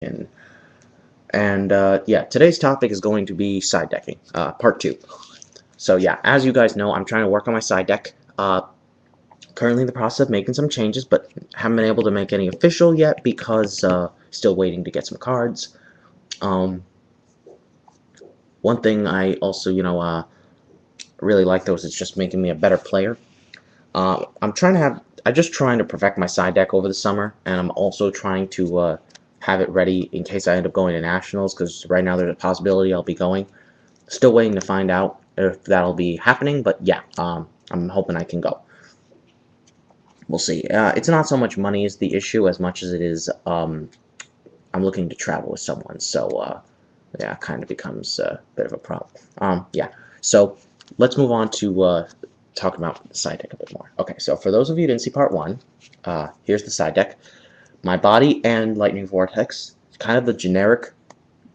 in. And yeah, today's topic is going to be side decking, part 2. So yeah, as you guys know, I'm trying to work on my side deck. Currently in the process of making some changes, but haven't been able to make any official yet because still waiting to get some cards. One thing I also, really like those is just making me a better player. I'm just trying to perfect my side deck over the summer, and I'm also trying to have it ready in case I end up going to nationals, because right now there's a possibility I'll be going. Still waiting to find out if that'll be happening, but yeah, I'm hoping I can go. We'll see. It's not so much money is the issue as much as it is I'm looking to travel with someone, so yeah, it kind of becomes a bit of a problem. Yeah, so let's move on to talk about the side deck a bit more. Okay, so for those of you who didn't see part 1, here's the side deck. My Body and Lightning Vortex, kind of the generic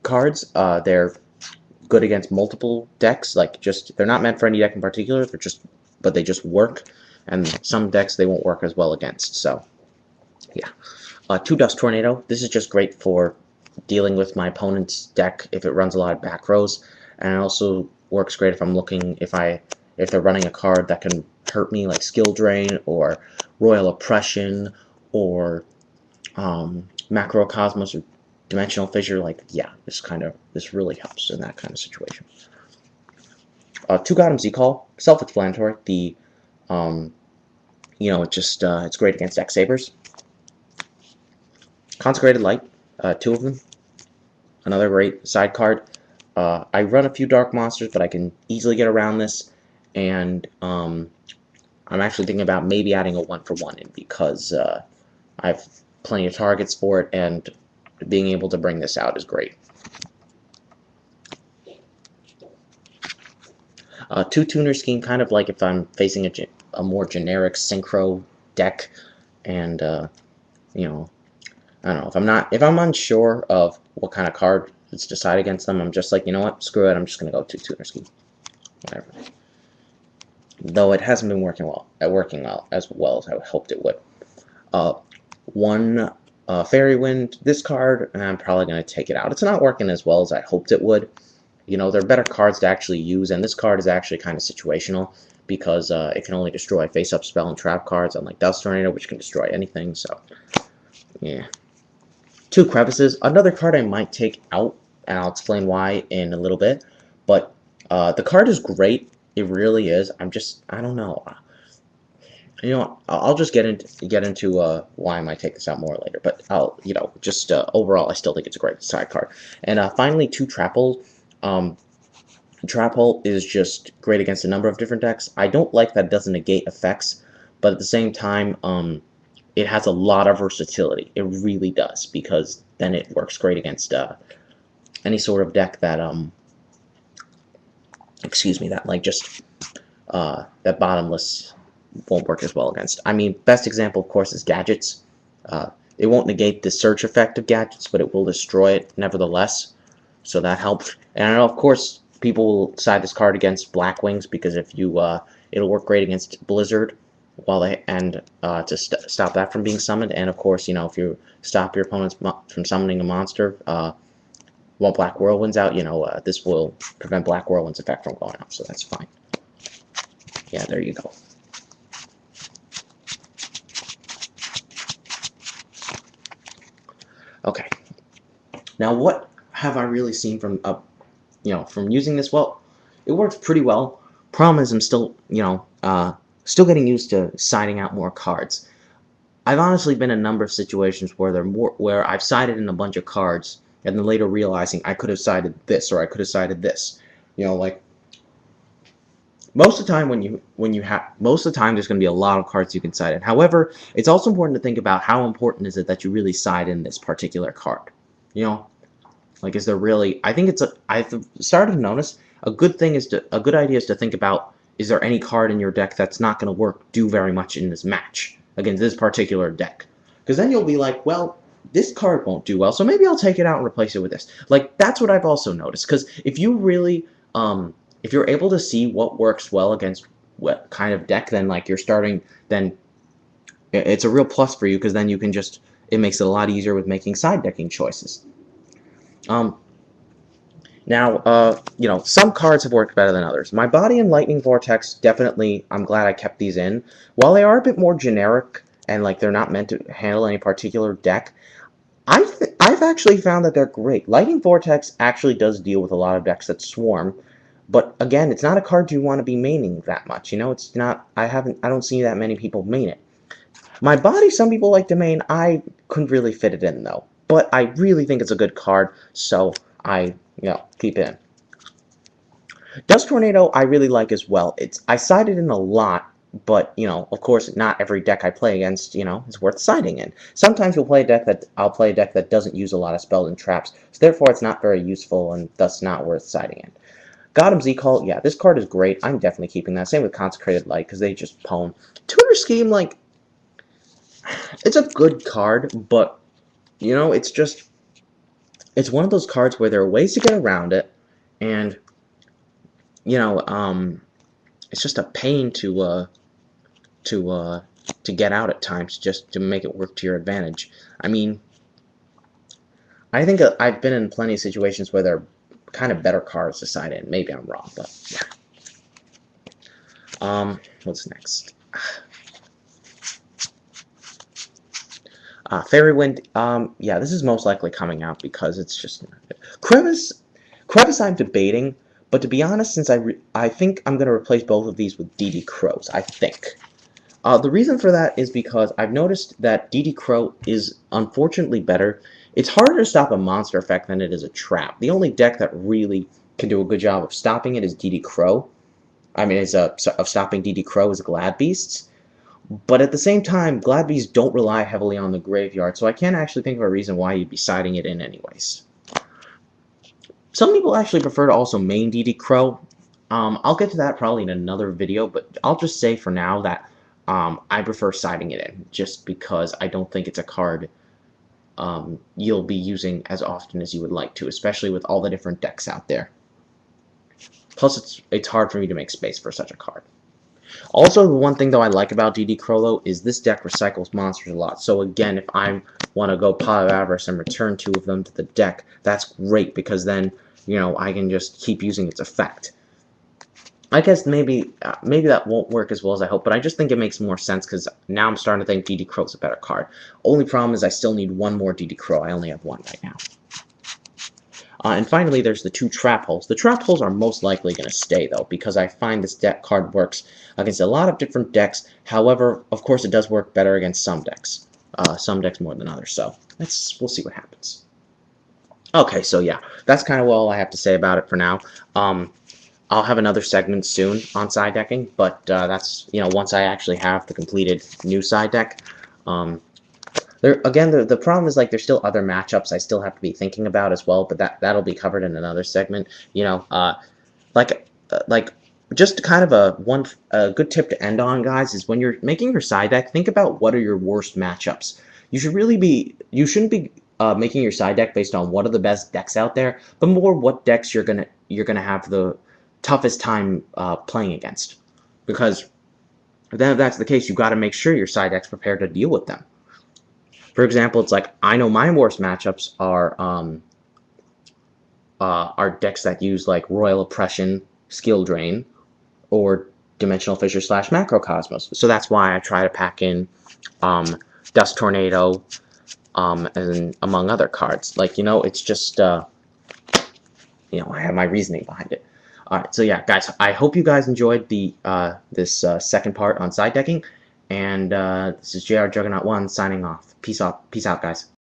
cards. They're good against multiple decks. They're not meant for any deck in particular. But they just work. And some decks they won't work as well against. So, yeah. 2 Dust Tornado. This is just great for dealing with my opponent's deck if it runs a lot of back rows, and it also works great if I'm looking if they're running a card that can hurt me, like Skill Drain or Royal Oppression or Macrocosmos or Dimensional Fissure. Yeah, this really helps in that kind of situation. 2 Gotham Z-Call, self-explanatory. It's great against X Sabers. Consecrated Light, 2 of them. Another great side card. I run a few Dark Monsters, but I can easily get around this, and I'm actually thinking about maybe adding a 1-for-1 in because I have plenty of targets for it, and being able to bring this out is great. 2 Tuner Scheme, kind of like if I'm facing a more generic Synchro deck, and I don't know, if I'm unsure of what kind of card is to decide against them, I'm just like, you know what, screw it, I'm just gonna go 2 Tuner Scheme, whatever. Though it hasn't been working as well as I hoped it would. 1 Fairy Wind, this card, and I'm probably gonna take it out. It's not working as well as I hoped it would. There are better cards to actually use, and this card is actually kind of situational because it can only destroy face-up spell and trap cards, unlike Dust Tornado, which can destroy anything, so yeah. 2 Crevices, another card I might take out, and I'll explain why in a little bit, but the card is great, it really is. I don't know. I'll just get into why I might take this out more later, but overall, I still think it's a great side card. And finally, 2 Trap Hole. Trap Hole is just great against a number of different decks. I don't like that it doesn't negate effects, but at the same time, it has a lot of versatility. It really does, because then it works great against any sort of deck that that Bottomless won't work as well against. I mean, best example, of course, is Gadgets. It won't negate the search effect of Gadgets, but it will destroy it nevertheless. So that helps. And I know, of course, people will side this card against Black Wings because it'll work great against Blizzard to stop that from being summoned. And of course, if you stop your opponents from summoning a monster while Black Whirlwind's out, this will prevent Black Whirlwind's effect from going out. So that's fine. Yeah, there you go. Okay. Now, what have I really seen from using this? Well, it works pretty well. Problem is, I'm still still getting used to siding out more cards. I've honestly been in a number of situations where I've sided in a bunch of cards and then later realizing I could have sided this or I could have sided this. Most of the time most of the time there's going to be a lot of cards you can side in. However, it's also important to think about how important is it that you really side in this particular card. Is there really? I think I've started to notice a good idea is to think about, is there any card in your deck that's not going to do very much in this match against this particular deck? Because then you'll be like, well, this card won't do well, so maybe I'll take it out and replace it with this. That's what I've also noticed. Because if you really, if you're able to see what works well against what kind of deck, then then it's a real plus for you, because then you can it makes it a lot easier with making side decking choices. Um, Now, you know, some cards have worked better than others. My Body and Lightning Vortex, definitely, I'm glad I kept these in. While they are a bit more generic and like they're not meant to handle any particular deck, I've actually found that they're great. Lightning Vortex actually does deal with a lot of decks that swarm, but again, it's not a card you want to be maining that much. You know, it's not. I don't see that many people main it. My Body, some people like to main. I couldn't really fit it in though, but I really think it's a good card, so I keep it in. Dust Tornado I really like as well. I side it in a lot, but you know, of course, not every deck I play against, you know, is worth siding in. Sometimes I'll play a deck that doesn't use a lot of spells and traps, so therefore it's not very useful and thus not worth siding in. Gotham Z-Call, yeah, this card is great. I'm definitely keeping that. Same with Consecrated Light, because they just pwn. Tutor Scheme, like, it's a good card, but, you know, it's one of those cards where there are ways to get around it, and, you know, it's just a pain to get out at times, just to make it work to your advantage. I mean, I think I've been in plenty of situations where there are kind of better cards to side in. Maybe I'm wrong, but yeah. What's next? Fairy Wind. Yeah, this is most likely coming out because it's just Crevice. I'm debating, but to be honest, since I think I'm gonna replace both of these with DD Crows. I think. The reason for that is because I've noticed that DD Crow is unfortunately better. It's harder to stop a monster effect than it is a trap. The only deck that really can do a good job of stopping it is DD Crow. I mean, of stopping DD Crow is Glad Beasts. But at the same time, Glad Beasts don't rely heavily on the graveyard, so I can't actually think of a reason why you'd be siding it in anyways. Some people actually prefer to also main DD Crow. I'll get to that probably in another video, but I'll just say for now that I prefer siding it in, just because I don't think it's a card you'll be using as often as you would like to, especially with all the different decks out there. Plus, it's hard for me to make space for such a card. Also, the one thing though I like about DD Crollo is this deck recycles monsters a lot. So again, if I want to go Pot of Avarice and return 2 of them to the deck, that's great because then, you know, I can just keep using its effect. I guess maybe that won't work as well as I hope, but I just think it makes more sense because now I'm starting to think DD Crow is a better card. Only problem is I still need one more DD Crow. I only have one right now. And finally, there's the 2 trap holes. The trap holes are most likely going to stay, though, because I find this deck card works against a lot of different decks. However, of course, it does work better against some decks. Some decks more than others, so we'll see what happens. Okay, so yeah, that's kind of all I have to say about it for now. I'll have another segment soon on side decking, but that's, you know, once I actually have the completed new side deck. Again, the problem is, like, there's still other matchups I still have to be thinking about as well, but that'll be covered in another segment. You know, like just kind of a good tip to end on, guys, is when you're making your side deck, think about what are your worst matchups. You shouldn't be making your side deck based on what are the best decks out there, but more what decks you're gonna have the toughest time playing against. Because then, if that's the case, you've got to make sure your side deck's prepared to deal with them. For example, it's like, I know my worst matchups are decks that use like Royal Oppression, Skill Drain, or Dimensional Fissure / Macrocosmos. So that's why I try to pack in Dust Tornado, and among other cards. Like, you know, it's just, you know, I have my reasoning behind it. Alright, so yeah, guys, I hope you guys enjoyed this second part on side decking. And this is JRJuggernaut1 signing off. Peace out, guys.